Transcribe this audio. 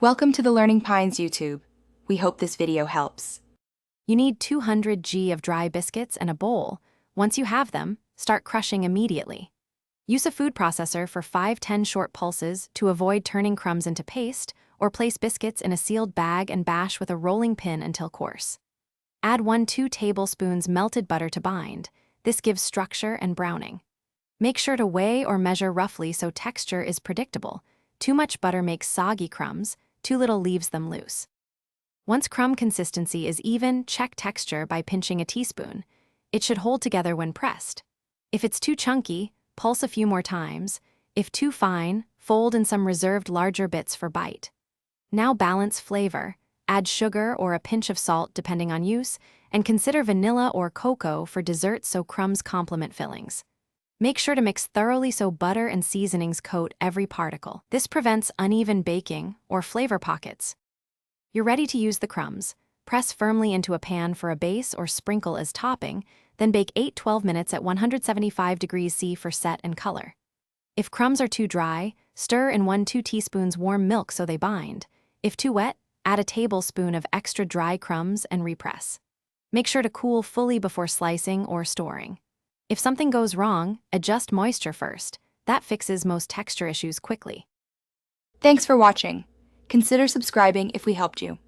Welcome to the Learning Pines YouTube. We hope this video helps. You need 200 g of dry biscuits and a bowl. Once you have them, start crushing immediately. Use a food processor for 5-10 short pulses to avoid turning crumbs into paste, or place biscuits in a sealed bag and bash with a rolling pin until coarse. Add 1-2 tablespoons melted butter to bind. This gives structure and browning. Make sure to weigh or measure roughly so texture is predictable. Too much butter makes soggy crumbs, too little leaves them loose. Once crumb consistency is even, check texture by pinching a teaspoon. It should hold together when pressed. If it's too chunky, pulse a few more times. If too fine, fold in some reserved larger bits for bite. Now balance flavor. Add sugar or a pinch of salt depending on use, and consider vanilla or cocoa for dessert so crumbs complement fillings. Make sure to mix thoroughly so butter and seasonings coat every particle. This prevents uneven baking or flavor pockets. You're ready to use the crumbs. Press firmly into a pan for a base or sprinkle as topping, then bake 8-12 minutes at 175 degrees C for set and color. If crumbs are too dry, stir in 1-2 teaspoons warm milk so they bind. If too wet, add a tablespoon of extra dry crumbs and repress. Make sure to cool fully before slicing or storing. If something goes wrong, adjust moisture first. That fixes most texture issues quickly. Thanks for watching. Consider subscribing if we helped you.